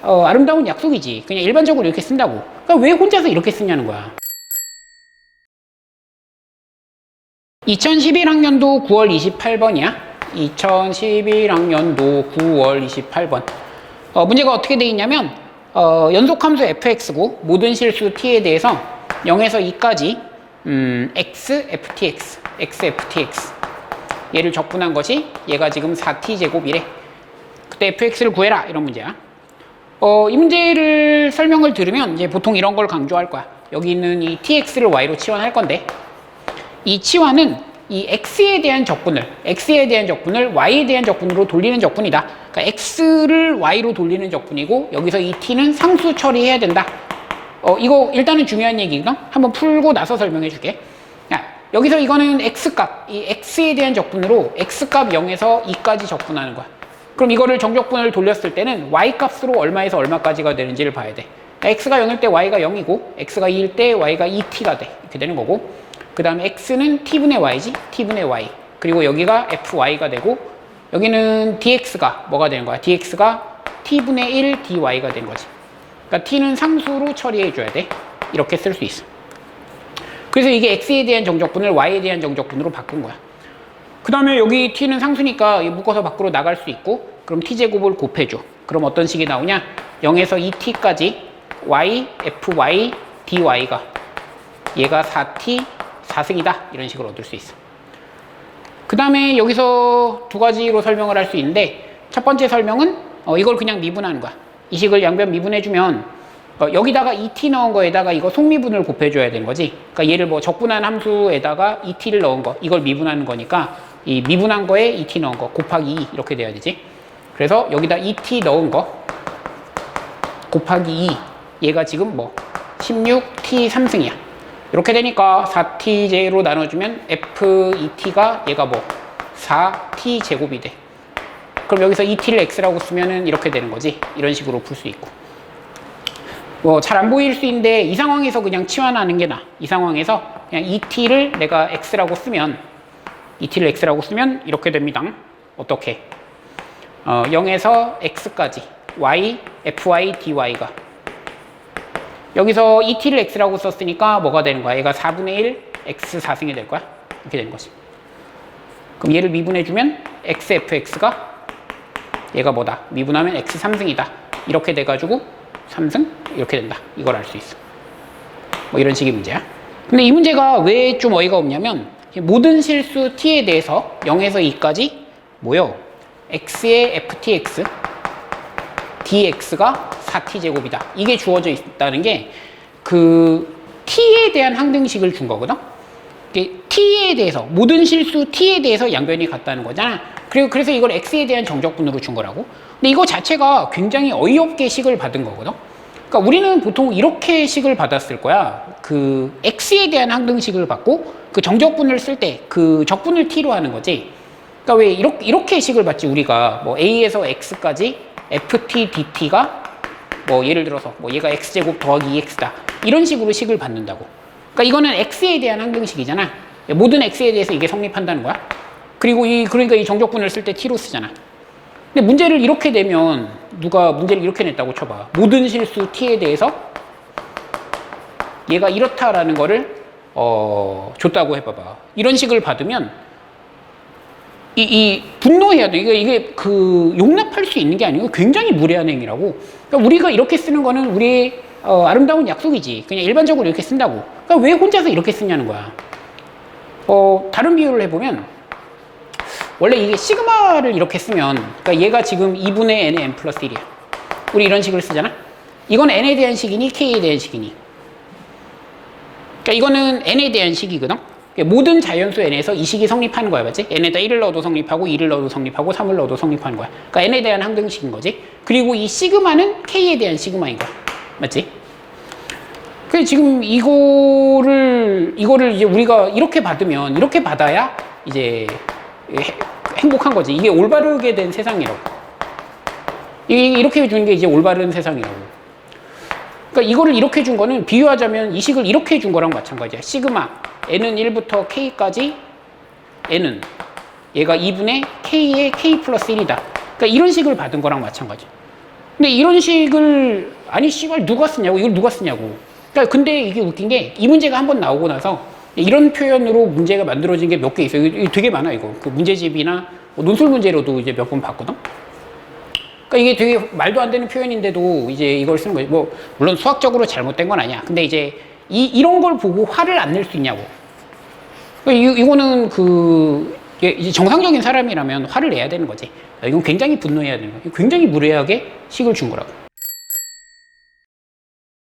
아름다운 약속이지. 그냥 일반적으로 이렇게 쓴다고. 그러니까 왜 혼자서 이렇게 쓰냐는 거야. 2011학년도 9월 28번이야. 2011학년도 9월 28번. 문제가 어떻게 되어 있냐면 연속함수 fx고 모든 실수 t에 대해서 0에서 2까지 x, ftx, x, ftx 얘를 적분한 것이 얘가 지금 4t제곱이래. 그때 fx를 구해라 이런 문제야. 이 문제를 설명을 들으면 이제 보통 이런 걸 강조할 거야. 여기 있는 이 tx를 y로 치환할 건데 이 치환은 이 x에 대한 적분을 y에 대한 적분으로 돌리는 적분이다. 그러니까 x를 y로 돌리는 적분이고 여기서 이 t는 상수 처리해야 된다. 이거 일단은 중요한 얘기거든. 한번 풀고 나서 설명해 줄게. 여기서 이거는 x값, 이 x에 대한 적분으로 x값 0에서 2까지 적분하는 거야. 그럼 이거를 정적분을 돌렸을 때는 y값으로 얼마에서 얼마까지가 되는지를 봐야 돼. x가 0일 때 y가 0이고 x가 2일 때 y가 2t가 돼. 이렇게 되는 거고 그 다음에 x는 t분의 y지. t분의 y. 그리고 여기가 fy가 되고 여기는 dx가 뭐가 되는 거야? dx가 t분의 1 dy가 된 거지. 그러니까 t는 상수로 처리해 줘야 돼. 이렇게 쓸 수 있어. 그래서 이게 x에 대한 정적분을 y에 대한 정적분으로 바꾼 거야. 그 다음에 여기 t는 상수니까 묶어서 밖으로 나갈 수 있고 그럼 t제곱을 곱해줘. 그럼 어떤 식이 나오냐? 0에서 2t까지 y, fy, dy가 얘가 4t 4승이다 이런 식으로 얻을 수 있어. 그 다음에 여기서 두 가지로 설명을 할 수 있는데 첫 번째 설명은 이걸 그냥 미분하는 거야. 이 식을 양변 미분해주면 여기다가 2t 넣은 거에다가 이거 속미분을 곱해줘야 되는 거지. 그러니까 얘를 뭐 적분한 함수에다가 2t를 넣은 거 이걸 미분하는 거니까 이 미분한 거에 2t 넣은 거 곱하기 2 이렇게 돼야 되지. 그래서 여기다 2t 넣은 거 곱하기 2 얘가 지금 뭐 16t 3승이야. 이렇게 되니까 4t제로 나눠주면 f2t가 얘가 뭐 4t 제곱이 돼. 그럼 여기서 2t를 x라고 쓰면은 이렇게 되는 거지. 이런 식으로 풀 수 있고. 뭐 잘 안 보일 수 있는데 이 상황에서 그냥 치환하는 게 나아. 이 상황에서 그냥 2t를 내가 x라고 쓰면 이렇게 됩니다. 어떻게? 0에서 x까지 y, fy, dy가 여기서 2t를 x라고 썼으니까 뭐가 되는 거야? 얘가 4분의 1 x 4승이 될 거야. 이렇게 되는 거지. 그럼 얘를 미분해주면 x, fx가 얘가 뭐다? 미분하면 x 3승이다. 이렇게 돼가지고 3승? 이렇게 된다. 이걸 알 수 있어. 뭐 이런 식의 문제야. 근데 이 문제가 왜 좀 어이가 없냐면 모든 실수 t에 대해서 0에서 2까지 뭐요? x의 ftx dx가 4t제곱이다. 이게 주어져 있다는 게 그 t에 대한 항등식을 준 거거든. t에 대해서 모든 실수 t에 대해서 양변이 같다는 거잖아. 그래서 이걸 x에 대한 정적분으로 준 거라고. 근데 이거 자체가 굉장히 어이없게 식을 받은 거거든. 그러니까 우리는 보통 이렇게 식을 받았을 거야. 그 x에 대한 항등식을 받고 그 정적분을 쓸 때 그 적분을 t로 하는 거지. 그러니까 왜 이렇게 식을 받지 우리가 뭐 a에서 x까지 ft dt가 뭐 예를 들어서 뭐 얘가 x제곱 더하기 2x다 이런 식으로 식을 받는다고. 그러니까 이거는 x에 대한 항등식이잖아. 모든 x에 대해서 이게 성립한다는 거야. 그리고 그러니까 이 정적분을 쓸 때 t로 쓰잖아. 근데 문제를 이렇게 내면 누가 문제를 이렇게 냈다고 쳐봐. 모든 실수 t에 대해서 얘가 이렇다라는 거를 줬다고 해봐봐. 이런 식을 받으면 분노해야 돼. 이게 그 용납할 수 있는 게 아니고 굉장히 무례한 행위라고. 그러니까 우리가 이렇게 쓰는 거는 우리의 아름다운 약속이지. 그냥 일반적으로 이렇게 쓴다고. 그러니까 왜 혼자서 이렇게 쓰냐는 거야. 다른 비유를 해보면 원래 이게 시그마를 이렇게 쓰면 그러니까 얘가 지금 2분의 n의 n 플러스 1이야. 우리 이런 식을 쓰잖아. 이건 n에 대한 식이니 k에 대한 식이니. 그러니까 이거는 n에 대한 식이거든. 모든 자연수 n에서 이 식이 성립하는 거야. 맞지? n에다 1을 넣어도 성립하고 2를 넣어도 성립하고 3을 넣어도 성립하는 거야. 그러니까 n에 대한 항등식인 거지. 그리고 이 시그마는 k에 대한 시그마인 거야. 맞지? 그래서 지금 이거를 이제 우리가 이렇게 받아야 이제 행복한 거지. 이게 올바르게 된 세상이라고. 이렇게 해주는 게 이제 올바른 세상이라고. 그러니까 이거를 이렇게 준 거는 비유하자면 이 식을 이렇게 준 거랑 마찬가지야. 시그마 n은 1부터 k까지 n은 얘가 2분의 k의 k 플러스 1이다. 그러니까 이런 식을 받은 거랑 마찬가지. 근데 이런 식을 아니 씨발 누가 쓰냐고 이걸 누가 쓰냐고. 그러니까 근데 이게 웃긴 게 이 문제가 한번 나오고 나서 이런 표현으로 문제가 만들어진 게 몇 개 있어요. 이거 되게 많아 이거. 그 문제집이나 논술 문제로도 이제 몇 번 봤거든. 그러니까 이게 되게 말도 안 되는 표현인데도 이제 이걸 쓰는 거지. 뭐 물론 수학적으로 잘못된 건 아니야. 근데 이제 이런 걸 보고 화를 안 낼 수 있냐고. 그러니까 이거는 이제 정상적인 사람이라면 화를 내야 되는 거지. 이건 굉장히 분노해야 되는 거야. 굉장히 무례하게 식을 준 거라고.